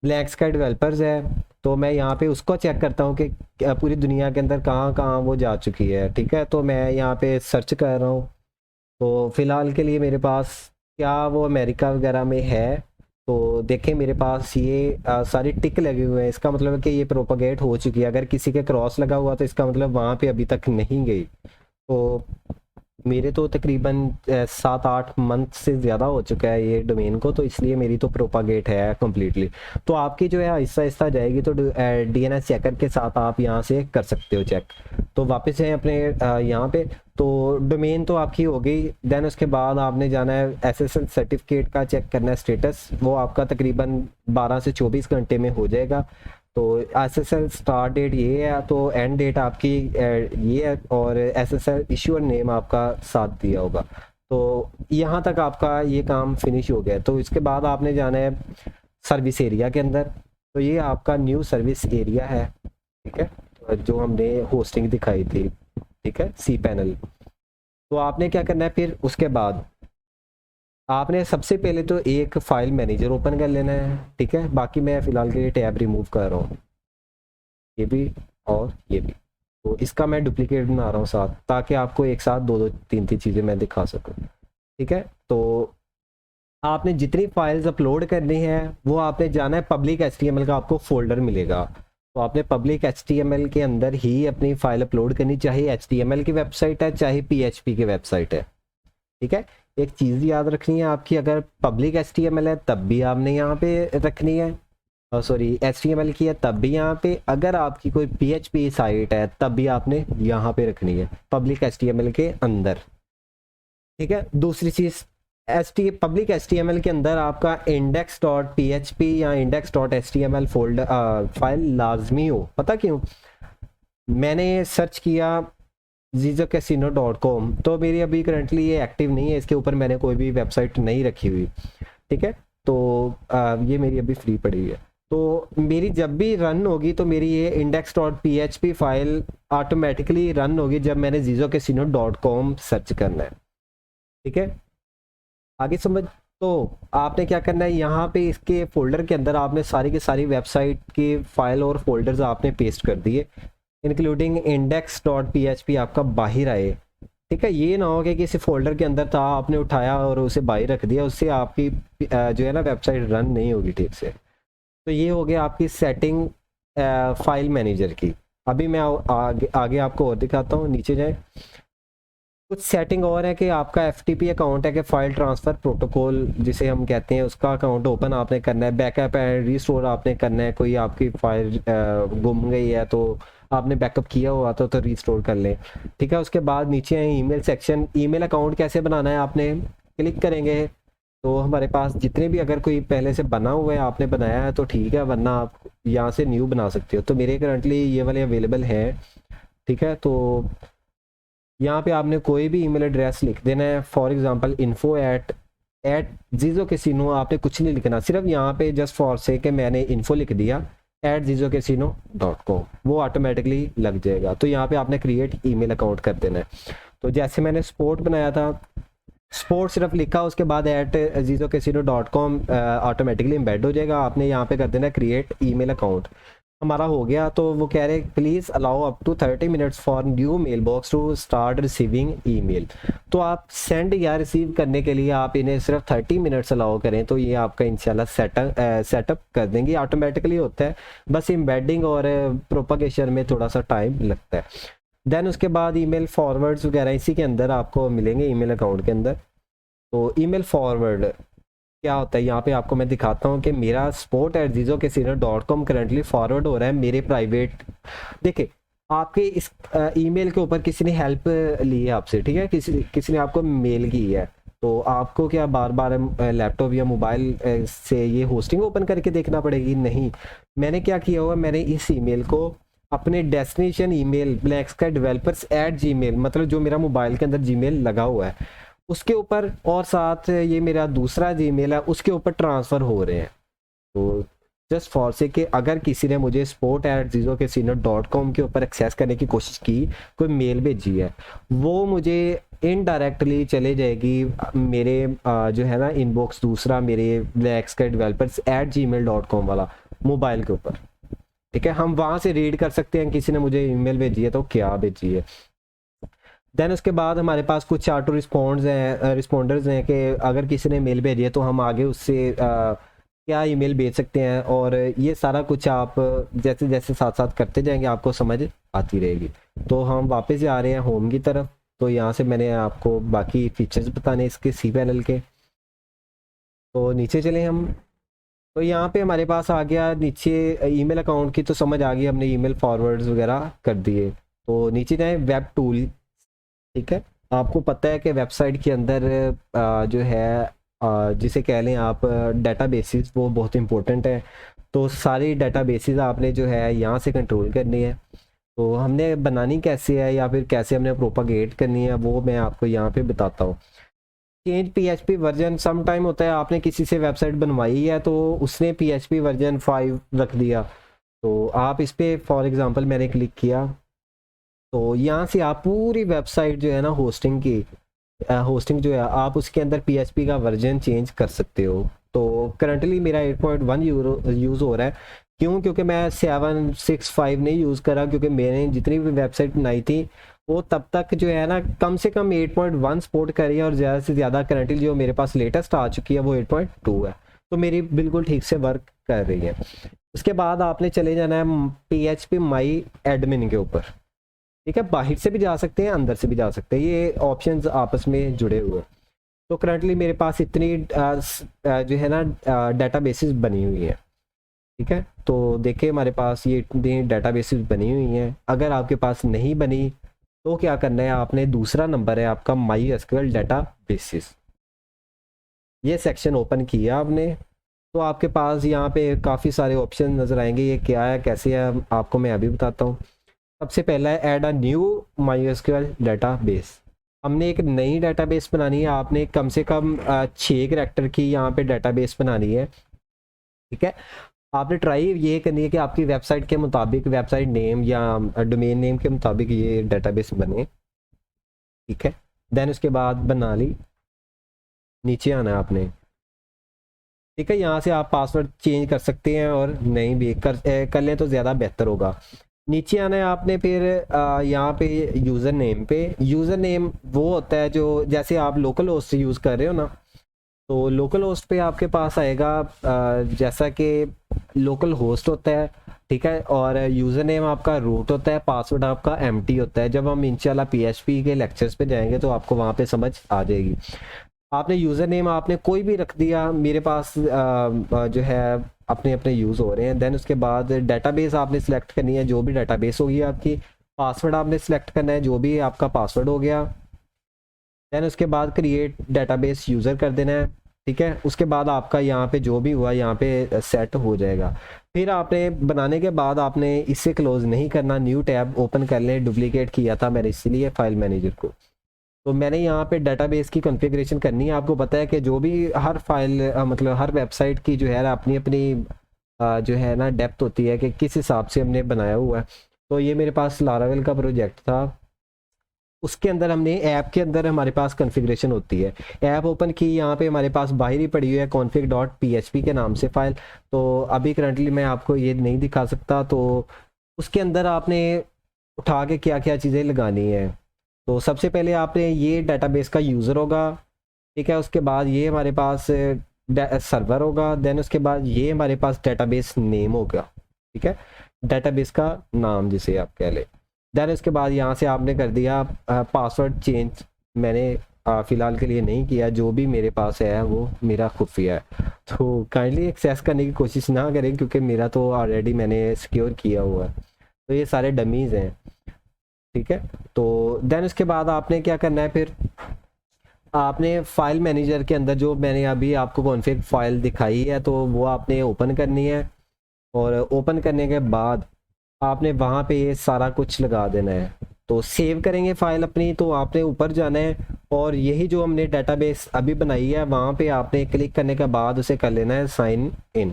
ब्लैंक स्काई डेवलपर्स है, तो मैं यहाँ पे उसको चेक करता हूँ कि पूरी दुनिया के अंदर कहाँ कहाँ वो जा चुकी है। ठीक है, तो मैं यहाँ पे सर्च कर रहा हूँ, तो फ़िलहाल के लिए मेरे पास क्या वो अमेरिका वगैरह में है, तो देखें मेरे पास ये सारी टिक लगे हुए हैं, इसका मतलब है कि ये प्रोपागेट हो चुकी है। अगर किसी के क्रॉस लगा हुआ तो इसका मतलब वहाँ पे अभी तक नहीं गई। तो मेरे तो तकरीबन 7-8 मंथ से ज़्यादा हो चुका है ये डोमेन को, तो इसलिए मेरी तो प्रोपागेट है कम्प्लीटली। तो आपकी जो है आहिस्ता आहिस्ता जाएगी, तो DNS चेकर के साथ आप यहाँ से कर सकते हो चेक। तो वापस हैं अपने यहाँ पे, तो डोमेन तो आपकी हो गई। देन उसके बाद आपने जाना है SSL सर्टिफिकेट का चेक करना है स्टेटस, वो आपका तकरीबन 12 से 24 घंटे में हो जाएगा। तो SSL स्टार्ट डेट ये है, तो एंड डेट आपकी ये है, और SSL इश्यूअर नेम आपका साथ दिया होगा। तो यहाँ तक आपका ये काम फिनिश हो गया। तो इसके बाद आपने जाना है सर्विस एरिया के अंदर, तो ये आपका न्यू सर्विस एरिया है। ठीक है, जो हमने होस्टिंग दिखाई थी, ठीक है, सी पैनल। तो आपने क्या करना है फिर उसके बाद, आपने सबसे पहले तो एक फाइल मैनेजर ओपन कर लेना है। ठीक है, बाकी मैं फ़िलहाल के लिए टैब रिमूव कर रहा हूँ, ये भी और ये भी। तो इसका मैं डुप्लीकेट बना रहा हूँ साथ, ताकि आपको एक साथ 2-3 चीज़ें मैं दिखा सकूँ। ठीक है, तो आपने जितनी फाइल्स अपलोड करनी है वो आपने जाना है पब्लिक HTML का आपको फोल्डर मिलेगा, तो आपने पब्लिक HTML के अंदर ही अपनी फाइल अपलोड करनी, चाहे HTML की वेबसाइट है चाहे PHP की वेबसाइट है। ठीक है, एक चीज़ याद रखनी है आपकी, अगर पब्लिक HTML है तब भी आपने यहाँ पे रखनी है, सॉरी HTML की है तब भी यहाँ पे, अगर आपकी कोई PHP साइट है तब भी आपने यहाँ पे रखनी है पब्लिक HTML के अंदर। ठीक है, दूसरी चीज़ पब्लिक HTML के अंदर आपका index.php या index.html फोल्डर फाइल लाजमी हो। पता क्यों? मैंने सर्च किया zizocasino.com, तो मेरी अभी करंटली ये एक्टिव नहीं है, इसके ऊपर मैंने कोई भी वेबसाइट नहीं रखी हुई, ठीक है। तो ये मेरी अभी फ्री पड़ी है। तो मेरी जब भी रन होगी तो मेरी ये index.php फाइल ऑटोमेटिकली रन होगी जब मैंने zizocasino.com सर्च करना है, ठीक है। आगे समझ। तो आपने क्या करना है, यहाँ पे इसके फोल्डर के अंदर आपने सारी की सारी वेबसाइट की फाइल और फोल्डर्स आपने पेस्ट कर दिए, इंक्लूडिंग index.php आपका बाहर आए, ठीक है। ये ना हो कि किसी फोल्डर के अंदर था, आपने उठाया और उसे बाहर रख दिया, उससे आपकी जो है ना वेबसाइट रन नहीं होगी ठीक से। तो ये हो गया आपकी सेटिंग फाइल मैनेजर की। अभी मैं आगे आपको और दिखाता हूँ, नीचे जाए। कुछ सेटिंग और है कि आपका FTP अकाउंट है कि फाइल ट्रांसफ़र प्रोटोकॉल जिसे हम कहते हैं, उसका अकाउंट ओपन आपने करना है, बैकअप एंड रीस्टोर आपने करना है। कोई आपकी फाइल गुम गई है तो आपने बैकअप किया हुआ था तो रीस्टोर कर लें, ठीक है। उसके बाद नीचे है ईमेल सेक्शन। ईमेल अकाउंट कैसे बनाना है, आपने क्लिक करेंगे तो हमारे पास जितने भी, अगर कोई पहले से बना हुआ है आपने बनाया है तो ठीक है, वरना आप यहाँ से न्यू बना सकते हो। तो मेरे करंटली ये वाले अवेलेबल है, ठीक है। तो यहाँ पे आपने कोई भी ईमेल एड्रेस लिख देना है, फॉर एग्जांपल info@zizocasino। आपने कुछ नहीं लिखना, सिर्फ यहाँ पे जस्ट फॉर से कि मैंने इन्फो लिख दिया @zizocasino.com, वो ऑटोमेटिकली लग जाएगा। तो यहाँ पे आपने क्रिएट ईमेल अकाउंट कर देना है। तो जैसे मैंने स्पोर्ट बनाया था, स्पोर्ट सिर्फ लिखा, उसके बाद @zizocasino.com ऑटोमेटिकली एम्बेड हो जाएगा। आपने यहाँ पे कर देना क्रिएट ईमेल अकाउंट। हमारा हो गया। तो वो कह रहे please allow up to 30 minutes for new mail box to start receiving email. तो आप सेंड या रिसीव करने के लिए आप इन्हें सिर्फ 30 मिनट्स अलाउ करें तो ये आपका इंशाल्लाह सेटअप कर देंगे, ऑटोमेटिकली होता है। बस एम्बेडिंग और प्रोपगेशन में थोड़ा सा टाइम लगता है। देन उसके बाद ईमेल फॉरवर्ड्स वगैरह इसी के अंदर आपको मिलेंगे ईमेल अकाउंट के अंदर। तो ईमेल फॉरवर्ड क्या होता है, यहाँ पे आपको मैं दिखाता हूँ कि मेरा support@zizocasino.com करंटली फॉरवर्ड हो रहा है मेरे प्राइवेट। देखिए आपके इस ईमेल के ऊपर किसी ने हेल्प ली है आपसे, ठीक है, किसी ने आपको मेल की है, तो आपको क्या बार बार लैपटॉप या मोबाइल से ये होस्टिंग ओपन करके देखना पड़ेगी? नहीं, मैंने क्या किया हुआ, मैंने इस ईमेल को अपने डेस्टिनेशन ईमेल blackskydevelopers@gmail, मतलब जो मेरा मोबाइल के अंदर जीमेल लगा हुआ है उसके ऊपर, और साथ ये मेरा दूसरा जीमेल है उसके ऊपर ट्रांसफ़र हो रहे हैं। तो जस्ट फॉर से कि अगर किसी ने मुझे support@zizocasino.com के ऊपर एक्सेस करने की कोशिश की, कोई मेल भेजी है, वो मुझे इनडायरेक्टली चले जाएगी मेरे जो है ना इनबॉक्स दूसरा मेरे blackskydevelopers@gmail.com वाला मोबाइल के ऊपर, ठीक है। हम वहाँ से रीड कर सकते हैं किसी ने मुझे ईमेल भेजी है तो क्या भेजी है। देन उसके बाद हमारे पास कुछ ऑटो रिस्पॉन्डर्स हैं कि अगर किसी ने मेल भेजी है तो हम आगे उससे क्या ईमेल भेज सकते हैं, और ये सारा कुछ आप जैसे जैसे साथ साथ करते जाएंगे आपको समझ आती रहेगी। तो हम वापस जा रहे हैं होम की तरफ। तो यहाँ से मैंने आपको बाकी फीचर्स बताने इसके cPanel के। तो नीचे चले हम, तो यहाँ पे हमारे पास आ गया नीचे ईमेल अकाउंट की तो समझ आ गई, हमने ईमेल फॉरवर्ड्स वगैरह कर दिए। तो नीचे जाए वेब टूल, ठीक है। आपको पता है कि वेबसाइट के अंदर जो है जिसे कह लें आप डेटाबेसेस, वो बहुत इंपॉर्टेंट है। तो सारी डेटाबेसेस आपने जो है यहाँ से कंट्रोल करनी है। तो हमने बनानी कैसे है या फिर कैसे हमने प्रोपागेट करनी है वो मैं आपको यहाँ पे बताता हूँ। Change PHP version, some time होता है आपने किसी से वेबसाइट बनवाई है तो उसने PHP वर्जन 5 रख दिया, तो आप इस पर फॉर एग्ज़ाम्पल मैंने क्लिक किया तो यहाँ से आप पूरी वेबसाइट जो है ना होस्टिंग जो है आप उसके अंदर PHP का वर्जन चेंज कर सकते हो। तो करंटली मेरा 8.1 यूज़ हो रहा है। क्यों? क्योंकि मैं 765 नहीं यूज़ करा, क्योंकि मैंने जितनी भी वेबसाइट बनाई थी वो तब तक जो है ना कम से कम 8.1 सपोर्ट करी है, और ज़्यादा से ज़्यादा करंटली जो मेरे पास लेटेस्ट आ चुकी है वो 8.2 है। तो मेरी बिल्कुल ठीक से वर्क कर रही है। उसके बाद आपने चले जाना है PHP माई एडमिन के ऊपर, ठीक है। बाहर से भी जा सकते हैं, अंदर से भी जा सकते हैं, ये ऑप्शंस आपस में जुड़े हुए। तो करंटली मेरे पास इतनी जो है ना डेटाबेसेस बनी हुई है, ठीक है। तो देखिए हमारे पास ये इतनी डेटाबेसेस बनी हुई हैं। अगर आपके पास नहीं बनी तो क्या करना है, आपने दूसरा नंबर है आपका MySQL डेटाबेसेस, ये सेक्शन ओपन किया आपने, तो आपके पास यहाँ पे काफ़ी सारे ऑप्शन नज़र आएंगे। ये क्या है कैसे है आपको मैं अभी बताता हूँ। सबसे पहला है add a new MySQL database. हमने एक नई डेटाबेस बनानी है, आपने कम से कम 6 करैक्टर की यहाँ पे डेटाबेस बनानी है। ठीक है, आपने ट्राई ये करनी है कि आपकी वेबसाइट के मुताबिक, वेबसाइट नेम या डोमेन नेम के मुताबिक ये डेटाबेस बने। ठीक है, देन उसके बाद बना ली, नीचे आना है आपने। ठीक है, यहाँ से आप पासवर्ड चेंज कर सकते हैं और नहीं भी कर लें तो ज़्यादा बेहतर होगा। नीचे आना है आपने, फिर यहाँ पे यूज़र नेम पे, यूज़र नेम वो होता है जो जैसे आप लोकल होस्ट यूज़ कर रहे हो ना, तो लोकल होस्ट पे आपके पास आएगा जैसा कि लोकल होस्ट होता है। ठीक है, और यूज़र नेम आपका रूट होता है, पासवर्ड आपका एम्प्टी होता है। जब हम इंशाल्लाह PHP के लेक्चर्स पे जाएंगे तो आपको वहाँ पे समझ आ जाएगी। आपने यूज़र नेम आपने कोई भी रख दिया, मेरे पास जो है अपने अपने यूज़ हो रहे हैं। देन उसके बाद डेटाबेस आपने सेलेक्ट करनी है, जो भी डेटाबेस होगी आपकी। पासवर्ड आपने सेलेक्ट करना है, जो भी आपका पासवर्ड हो गया। देन उसके बाद क्रिएट डेटाबेस यूज़र कर देना है। ठीक है, उसके बाद आपका यहाँ पे जो भी हुआ यहाँ पे सेट हो जाएगा। फिर आपने बनाने के बाद आपने इससे क्लोज नहीं करना, न्यू टैब ओपन कर लें। डुप्लीकेट किया था मैंने इसीलिए फाइल मैनेजर को। तो मैंने यहाँ पे डेटाबेस की कॉन्फ़िगरेशन करनी है। आपको पता है कि जो भी हर फाइल मतलब हर वेबसाइट की जो है ना अपनी अपनी जो है ना डेप्थ होती है कि किस हिसाब से हमने बनाया हुआ है। तो ये मेरे पास लारावेल का प्रोजेक्ट था, उसके अंदर हमने ऐप के अंदर हमारे पास कॉन्फ़िगरेशन होती है। ऐप ओपन की, यहाँ पे हमारे पास बाहर ही पड़ी हुई है config.php के नाम से फाइल। तो अभी करंटली मैं आपको ये नहीं दिखा सकता। तो उसके अंदर आपने उठा के क्या क्या चीज़ें लगानी है। तो सबसे पहले आपने ये डेटाबेस का यूज़र होगा। ठीक है, उसके बाद ये हमारे पास सर्वर होगा। देन उसके बाद ये हमारे पास डेटाबेस नेम होगा। ठीक है, डेटाबेस का नाम जिसे आप कह लें। देन उसके बाद यहाँ से आपने कर दिया पासवर्ड चेंज। मैंने फ़िलहाल के लिए नहीं किया, जो भी मेरे पास है वो मेरा खुफिया है। तो काइंडली एक्सेस करने की कोशिश ना करें क्योंकि मेरा तो ऑलरेडी मैंने सिक्योर किया हुआ है। तो ये सारे डमीज़ हैं। ठीक है, तो देन उसके बाद आपने क्या करना है, फिर आपने फाइल मैनेजर के अंदर जो मैंने अभी आपको कॉन्फ़िग फाइल दिखाई है तो वो आपने ओपन करनी है। और ओपन करने के बाद आपने वहाँ पे ये सारा कुछ लगा देना है। तो सेव करेंगे फाइल अपनी, तो आपने ऊपर जाना है और यही जो हमने डेटाबेस अभी बनाई है वहाँ पे आपने क्लिक करने के बाद उसे कर लेना है साइन इन।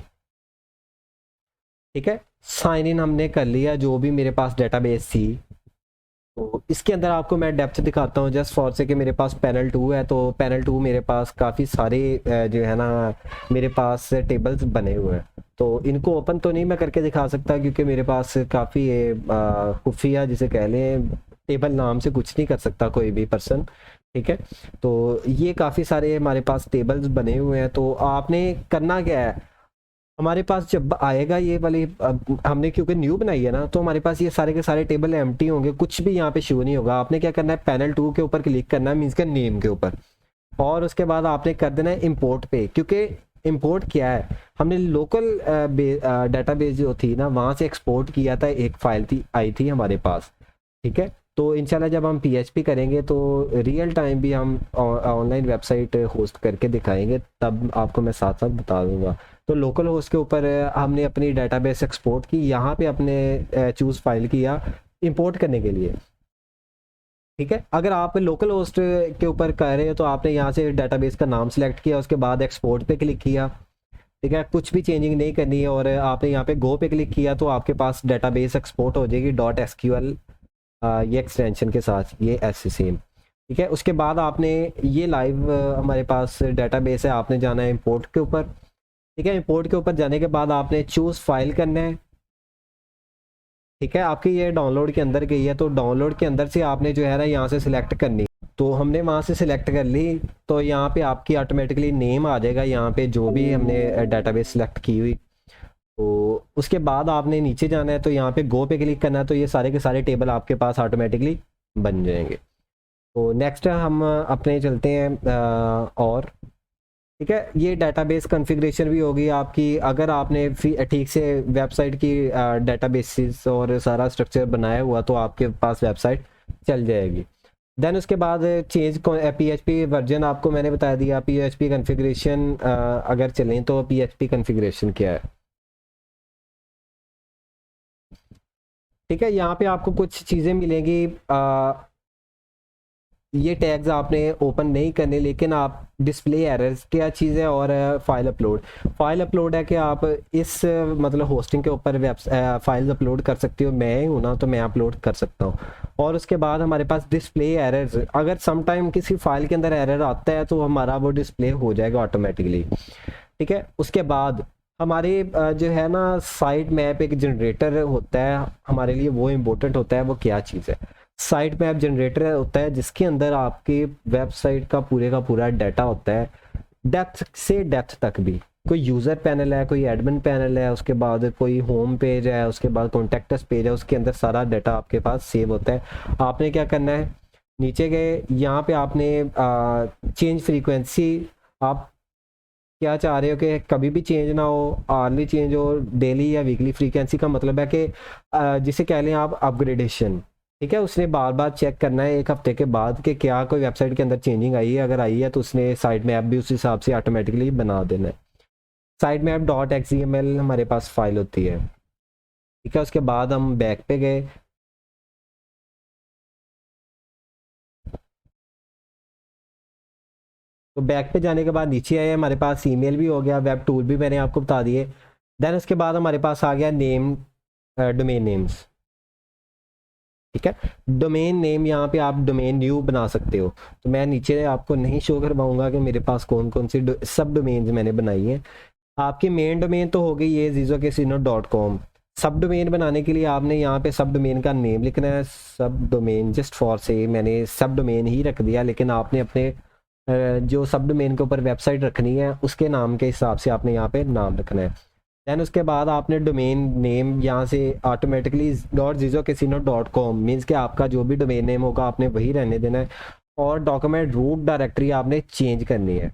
ठीक है, साइन इन हमने कर लिया जो भी मेरे पास डेटाबेस थी। तो इसके अंदर आपको मैं डेप्थ दिखाता हूँ जस्ट फॉर से कि मेरे पास पैनल 2 है। तो पैनल 2 मेरे पास काफ़ी सारे जो है ना मेरे पास टेबल्स बने हुए हैं। तो इनको ओपन तो नहीं मैं करके दिखा सकता क्योंकि मेरे पास काफ़ी खुफिया जिसे कह लें, टेबल नाम से कुछ नहीं कर सकता कोई भी पर्सन। ठीक है, तो ये काफ़ी सारे हमारे पास टेबल्स बने हुए हैं। तो आपने करना क्या है, हमारे पास जब आएगा ये वाली हमने क्योंकि न्यू बनाई है ना, तो हमारे पास ये सारे के सारे टेबल एम्प्टी होंगे, कुछ भी यहाँ पे शो नहीं होगा। आपने क्या करना है, पैनल 2 के ऊपर क्लिक करना है, मीन्स के नेम के ऊपर। और उसके बाद आपने कर देना है इंपोर्ट पे, क्योंकि इंपोर्ट क्या है, हमने लोकल डेटाबेस जो थी ना वहाँ से एक्सपोर्ट किया था, एक फाइल थी आई थी हमारे पास। ठीक है, तो इंशाल्लाह जब हम PHP करेंगे तो रियल टाइम भी हम ऑनलाइन वेबसाइट होस्ट करके दिखाएंगे, तब आपको मैं साथ साथ बता दूंगा। तो लोकल होस्ट के ऊपर हमने अपनी डेटाबेस एक्सपोर्ट की, यहाँ पे अपने चूज़ फाइल किया इंपोर्ट करने के लिए। ठीक है, अगर आप लोकल होस्ट के ऊपर कर रहे हो तो आपने यहाँ से डेटाबेस का नाम सेलेक्ट किया, उसके बाद एक्सपोर्ट पे क्लिक किया। ठीक है, कुछ भी चेंजिंग नहीं करनी है और आपने यहाँ पे गो पे क्लिक किया तो आपके पास डेटाबेस एक्सपोर्ट हो जाएगी .SQL ये एक्सटेंशन के साथ, ये ऐसे सेम। ठीक है, उसके बाद आपने ये लाइव हमारे पास डेटाबेस है, आपने जाना है इंपोर्ट के ऊपर। ठीक है, इंपोर्ट के ऊपर जाने के बाद आपने चूज़ फाइल करना है। ठीक है, आपकी ये डाउनलोड के अंदर गई है, तो डाउनलोड के अंदर से आपने जो है ना यहाँ से सिलेक्ट करनी। तो हमने वहाँ से सिलेक्ट कर ली, तो यहाँ पे आपकी ऑटोमेटिकली नेम आ जाएगा यहाँ पे जो भी हमने डेटाबेस सिलेक्ट की हुई। तो उसके बाद आपने नीचे जाना है, तो यहाँ पे गो पे क्लिक करना है, तो ये सारे के सारे टेबल आपके पास ऑटोमेटिकली बन जाएंगे। तो नेक्स्ट हम अपने चलते हैं और ठीक है, ये डेटाबेस कॉन्फ़िगरेशन भी होगी आपकी। अगर आपने ठीक से वेबसाइट की डेटाबेसेस और सारा स्ट्रक्चर बनाया हुआ तो आपके पास वेबसाइट चल जाएगी। देन उसके बाद चेंज PHP वर्जन आपको मैंने बता दिया। PHP कॉन्फ़िगरेशन अगर चलें तो PHP कॉन्फ़िगरेशन क्या है, ठीक है। यहाँ पे आपको कुछ चीज़ें मिलेंगी, ये टैग्स आपने ओपन नहीं करने, लेकिन आप डिस्प्ले एरर्स क्या चीज़ है, और फाइल अपलोड है कि आप इस मतलब होस्टिंग के ऊपर फाइल्स अपलोड कर सकते हो। मैं ही हूँ ना, तो मैं अपलोड कर सकता हूँ। और उसके बाद हमारे पास डिस्प्ले एरर्स, अगर सम टाइम किसी फाइल के अंदर एरर आता है तो हमारा वो डिस्प्ले हो जाएगा ऑटोमेटिकली, ठीक है। उसके बाद हमारे जो है ना साइट मैप एक जनरेटर होता है हमारे लिए, वो इम्पोर्टेंट होता है। वो क्या चीज़ है, साइट मैप जनरेटर होता है जिसके अंदर आपकी वेबसाइट का पूरा डाटा होता है, डेप्थ से डेप्थ तक भी। कोई यूज़र पैनल है, कोई एडमिन पैनल है, उसके बाद कोई होम पेज है, उसके बाद कॉन्टेक्टस पेज है, उसके अंदर सारा डाटा आपके पास सेव होता है। आपने क्या करना है, नीचे गए, यहाँ पे आपने चेंज फ्रीक्वेंसी, आप क्या चाह रहे हो कि कभी भी चेंज ना हो, आर्ली चेंज हो, डेली या वीकली। फ्रीक्वेंसी का मतलब है कि जिसे कह लें आप अपग्रेडेशन, ठीक है। उसने बार बार चेक करना है एक हफ्ते के बाद कि क्या कोई वेबसाइट के अंदर चेंजिंग आई है, अगर आई है तो उसने साइट मैप भी उस हिसाब से ऑटोमेटिकली बना देना है। साइट मैप .xml हमारे पास फाइल होती है, ठीक है। उसके बाद हम बैक पे गए, तो बैक पे जाने के बाद नीचे आए, हमारे पास ईमेल भी हो गया, वेब टूल भी मैंने आपको बता दिए। देन उसके बाद हमारे पास आ गया नेम, डोमेन नेम्स, ठीक है। डोमेन नेम, यहाँ पे आप डोमेन न्यू बना सकते हो। तो मैं नीचे आपको नहीं शो कर पाऊंगा कि मेरे पास कौन कौन सी सब डोमेन्स मैंने बनाई हैं। आपकी मेन डोमेन तो हो गई ये zizocasino.com। सब डोमेन बनाने के लिए आपने यहाँ पे सब डोमेन का नेम लिखना है। सब डोमेन जस्ट फॉर से मैंने सब डोमेन ही रख दिया, लेकिन आपने अपने जो सब डोमेन के ऊपर वेबसाइट रखनी है उसके नाम के हिसाब से आपने यहाँ पे नाम रखना है। देन उसके बाद आपने डोमेन नेम यहाँ से ऑटोमेटिकली .zizocasino.com मीन्स कि आपका जो भी डोमेन नेम होगा आपने वही रहने देना है। और डॉक्यूमेंट रूट डायरेक्टरी आपने चेंज करनी है,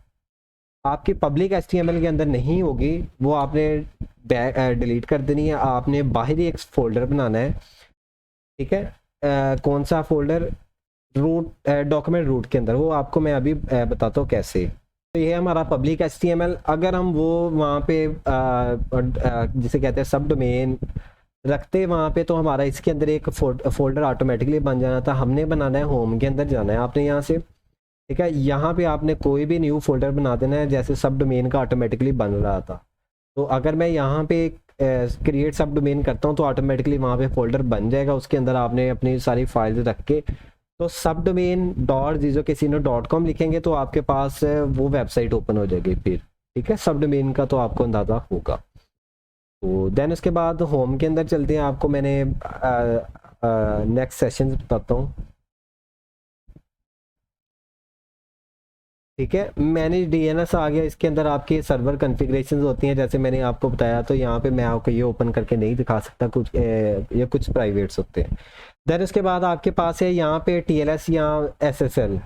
आपकी पब्लिक HTML के अंदर नहीं होगी, वो आपने डिलीट कर देनी है। आपने बाहरी एक फोल्डर बनाना है, ठीक है। कौन सा फोल्डर, रूट डॉक्यूमेंट रूट के अंदर, वो आपको मैं अभी बताता हूँ कैसे। तो ये है हमारा पब्लिक HTML। अगर हम वो वहाँ पे जिसे कहते हैं सब डोमेन रखते वहाँ पे, तो हमारा इसके अंदर एक फोल्डर ऑटोमेटिकली बन जाना था। हमने बनाना है होम के अंदर जाना है आपने यहाँ से, ठीक है। यहाँ पे आपने कोई भी न्यू फोल्डर बना देना है, जैसे सब डोमेन का ऑटोमेटिकली बन रहा था। तो अगर मैं यहाँ पे क्रिएट सब डोमेन करता हूँ तो ऑटोमेटिकली वहाँ पे फोल्डर बन जाएगा, उसके अंदर आपने अपनी सारी फाइल्स रख के, तो सब डोमेन .zizocasino.com लिखेंगे तो आपके पास वो वेबसाइट ओपन हो जाएगी फिर, ठीक है। सब डोमेन का तो आपको अंदाज़ा होगा। तो देन उसके बाद होम के अंदर चलते हैं, आपको मैंने नेक्स्ट सेशन बताता हूँ, ठीक है। मैनेज DNS आ गया, इसके अंदर आपके सर्वर कॉन्फ़िगरेशंस होती हैं, जैसे मैंने आपको बताया। तो यहाँ पे मैं आपको ये ओपन करके नहीं दिखा सकता, कुछ ये कुछ प्राइवेट्स होते हैं। देन उसके बाद आपके पास है यहाँ पे TLS या SSL।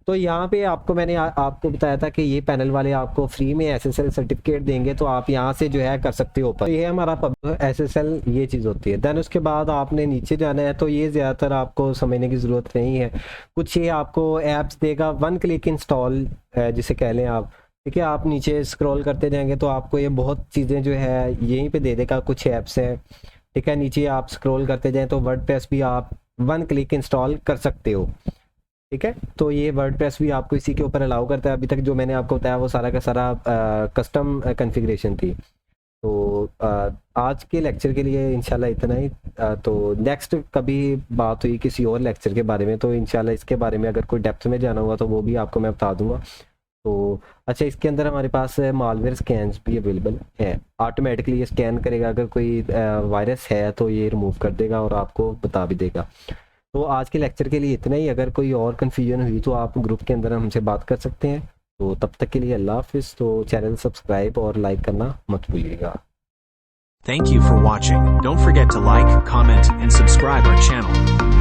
तो यहाँ पे आपको मैंने आपको बताया था कि ये पैनल वाले आपको फ्री में SSL सर्टिफिकेट देंगे, तो आप यहाँ से जो है कर सकते हो ओपन। तो ये हमारा SSL ये चीज़ होती है। देन उसके बाद आपने नीचे जाना है, तो ये ज़्यादातर आपको समझने की ज़रूरत नहीं है। कुछ ये आपको ऐप्स देगा, 1 क्लिक इंस्टॉल जिसे कह लें आप, ठीक है। आप नीचे स्क्रॉल करते जाएंगे तो आपको ये बहुत चीज़ें जो है यहीं पे दे देगा, कुछ ऐप्स हैं, ठीक है। नीचे आप स्क्रॉल करते जाएं तो वर्डप्रेस भी आप 1 क्लिक इंस्टॉल कर सकते हो, ठीक है। तो ये वर्डप्रेस भी आपको इसी के ऊपर अलाउ करता है। अभी तक जो मैंने आपको बताया वो सारा का सारा कस्टम कॉन्फ़िगरेशन थी। तो आज के लेक्चर के लिए इंशाल्लाह इतना ही। तो नेक्स्ट कभी बात हुई किसी और लेक्चर के बारे में, तो इंशाल्लाह इसके बारे में अगर कोई डेप्थ में जाना होगा तो वो भी आपको मैं बता दूंगा। तो अच्छा, इसके अंदर हमारे पास मालवेयर स्कैन्स भी अवेलेबल है, ऑटोमेटिकली ये स्कैन करेगा, अगर कोई वायरस है तो ये रिमूव कर देगा और आपको बता भी देगा। तो आज के लेक्चर के लिए इतना ही। अगर कोई और कन्फ्यूजन हुई तो आप ग्रुप के अंदर हमसे बात कर सकते हैं। तो तब तक के लिए अल्लाह हाफिज़। तो चैनल सब्सक्राइब और लाइक करना मत भूलिएगा। Thank you for watching. Don't forget to like, comment, and subscribe our channel.